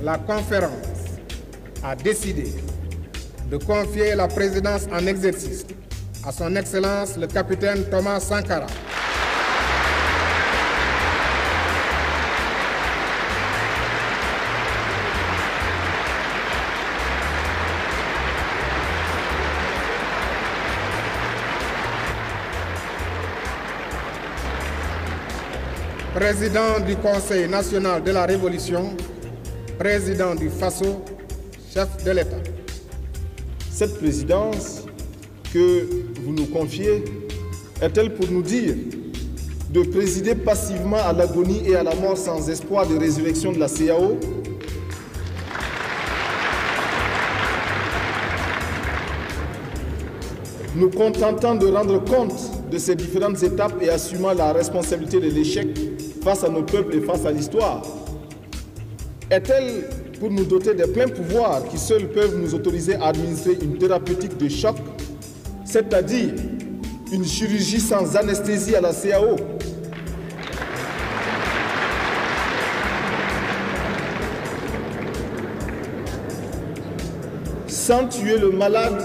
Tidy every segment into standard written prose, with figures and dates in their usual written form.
La conférence a décidé de confier la présidence en exercice à son Excellence le capitaine Thomas Sankara. Président du Conseil national de la Révolution, président du FASO, chef de l'État. Cette présidence que vous nous confiez est-elle pour nous dire de présider passivement à l'agonie et à la mort sans espoir de résurrection de la CEDEAO? Nous contentant de rendre compte de ces différentes étapes et assumant la responsabilité de l'échec face à nos peuples et face à l'histoire? Est-elle pour nous doter des pleins pouvoirs qui seuls peuvent nous autoriser à administrer une thérapeutique de choc, c'est-à-dire une chirurgie sans anesthésie à la CEDEAO? Sans tuer le malade,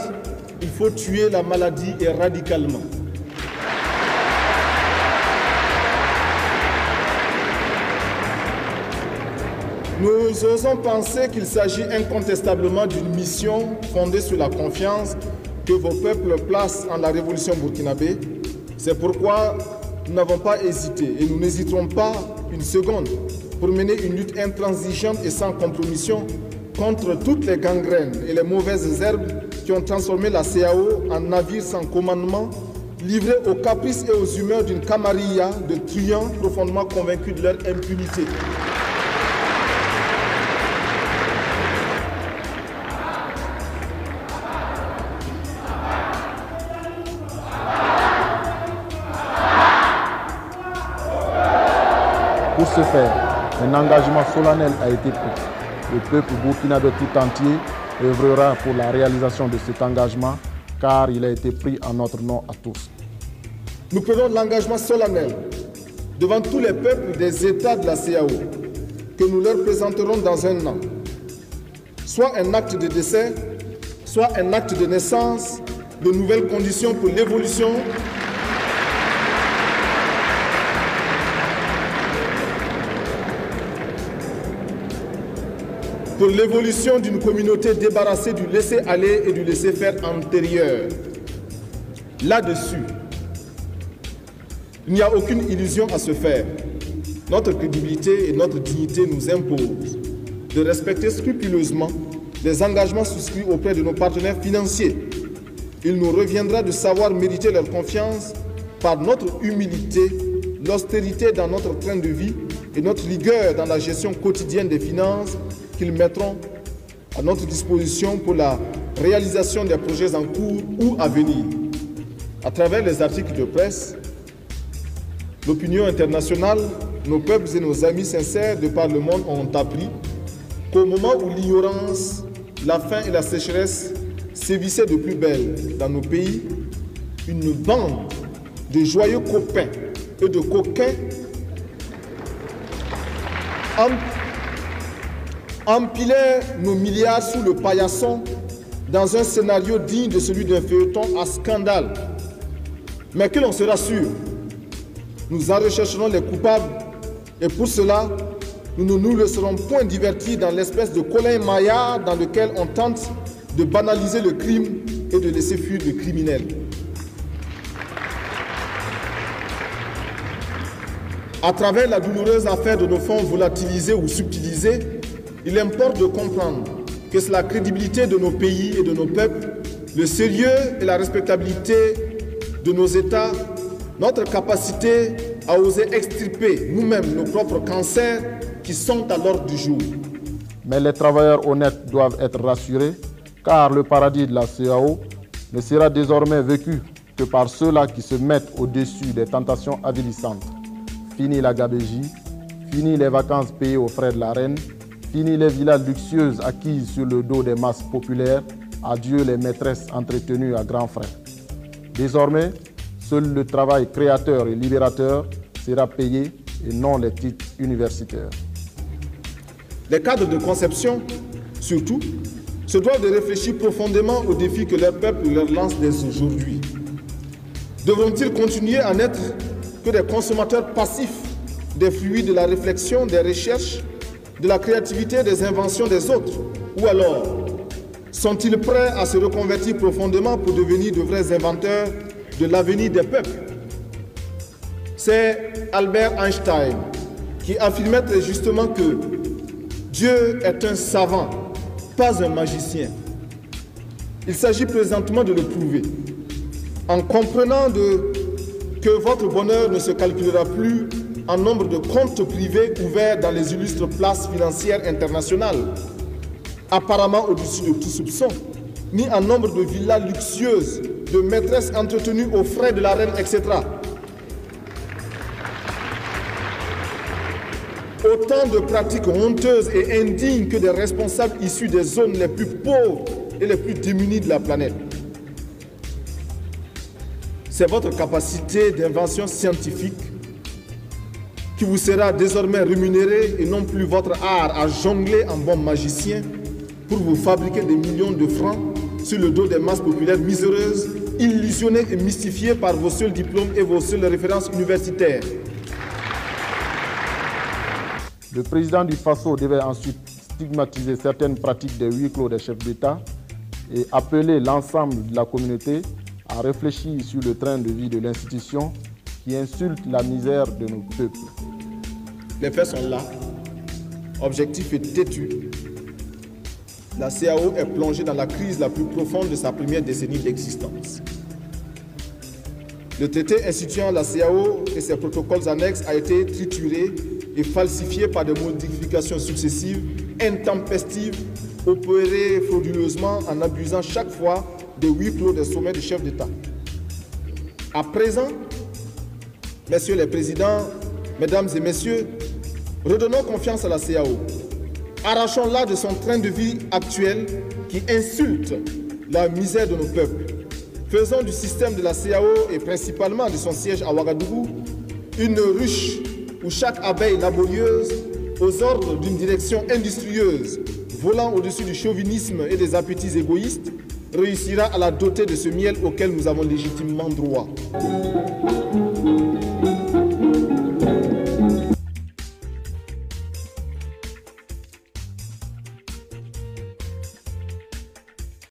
il faut tuer la maladie et radicalement. Nous osons penser qu'il s'agit incontestablement d'une mission fondée sur la confiance que vos peuples placent en la révolution burkinabé. C'est pourquoi nous n'avons pas hésité et nous n'hésiterons pas une seconde pour mener une lutte intransigeante et sans compromission contre toutes les gangrènes et les mauvaises herbes qui ont transformé la CEDEAO en navire sans commandement, livré aux caprices et aux humeurs d'une camarilla de truands profondément convaincus de leur impunité. Pour ce faire, un engagement solennel a été pris. Le peuple burkinabé tout entier œuvrera pour la réalisation de cet engagement car il a été pris en notre nom à tous. Nous prenons l'engagement solennel devant tous les peuples des États de la CEDEAO que nous leur présenterons dans un an. Soit un acte de décès, soit un acte de naissance, de nouvelles conditions pour l'évolution d'une communauté débarrassée du laisser-aller et du laisser-faire antérieur. Là-dessus, il n'y a aucune illusion à se faire. Notre crédibilité et notre dignité nous imposent de respecter scrupuleusement les engagements souscrits auprès de nos partenaires financiers. Il nous reviendra de savoir mériter leur confiance par notre humilité, l'austérité dans notre train de vie et notre rigueur dans la gestion quotidienne des finances qu'ils mettront à notre disposition pour la réalisation des projets en cours ou à venir. À travers les articles de presse, l'opinion internationale, nos peuples et nos amis sincères de par le monde ont appris qu'au moment où l'ignorance, la faim et la sécheresse sévissaient de plus belle dans nos pays, une bande de joyeux copains et de coquins empilait nos milliards sous le paillasson dans un scénario digne de celui d'un feuilleton à scandale. Mais que l'on se rassure, nous en rechercherons les coupables et pour cela, nous ne nous laisserons point divertir dans l'espèce de Colin Maillard dans lequel on tente de banaliser le crime et de laisser fuir le criminel. À travers la douloureuse affaire de nos fonds volatilisés ou subtilisés, il importe de comprendre que c'est la crédibilité de nos pays et de nos peuples, le sérieux et la respectabilité de nos États, notre capacité à oser extirper nous-mêmes nos propres cancers qui sont à l'ordre du jour. Mais les travailleurs honnêtes doivent être rassurés car le paradis de la CEDEAO ne sera désormais vécu que par ceux-là qui se mettent au-dessus des tentations avilissantes. Fini la gabégie, fini les vacances payées aux frais de la reine, fini les villas luxueuses acquises sur le dos des masses populaires, adieu les maîtresses entretenues à grands frais. Désormais, seul le travail créateur et libérateur sera payé et non les titres universitaires. Les cadres de conception, surtout, se doivent de réfléchir profondément aux défis que leur peuple leur lance dès aujourd'hui. Devront-ils continuer à n'être que des consommateurs passifs des fruits de la réflexion, des recherches, de la créativité, des inventions des autres? Ou alors, sont-ils prêts à se reconvertir profondément pour devenir de vrais inventeurs de l'avenir des peuples? C'est Albert Einstein qui affirmait très justement que Dieu est un savant, pas un magicien. Il s'agit présentement de le prouver, en comprenant que votre bonheur ne se calculera plus en nombre de comptes privés ouverts dans les illustres places financières internationales, apparemment au-dessus de tout soupçon, ni en nombre de villas luxueuses, de maîtresses entretenues aux frais de la reine, etc. Autant de pratiques honteuses et indignes que des responsables issus des zones les plus pauvres et les plus démunies de la planète. C'est votre capacité d'invention scientifique qui vous sera désormais rémunérée et non plus votre art à jongler en bon magicien pour vous fabriquer des millions de francs sur le dos des masses populaires miséreuses, illusionnées et mystifiées par vos seuls diplômes et vos seules références universitaires. Le président du Faso devait ensuite stigmatiser certaines pratiques des huis clos des chefs d'État et appeler l'ensemble de la communauté à réfléchir sur le train de vie de l'institution qui insulte la misère de nos peuples. Les faits sont là. Objectif est têtu. La CAO est plongée dans la crise la plus profonde de sa première décennie d'existence. Le traité instituant la CAO et ses protocoles annexes a été trituré et falsifié par des modifications successives, intempestives, opérées frauduleusement en abusant chaque fois des huis clos des sommets des chefs d'État. À présent, messieurs les présidents, mesdames et messieurs, redonnons confiance à la CAO. Arrachons-la de son train de vie actuel qui insulte la misère de nos peuples. Faisons du système de la CAO et principalement de son siège à Ouagadougou une ruche où chaque abeille laborieuse, aux ordres d'une direction industrieuse, volant au-dessus du chauvinisme et des appétits égoïstes, réussira à la doter de ce miel auquel nous avons légitimement droit.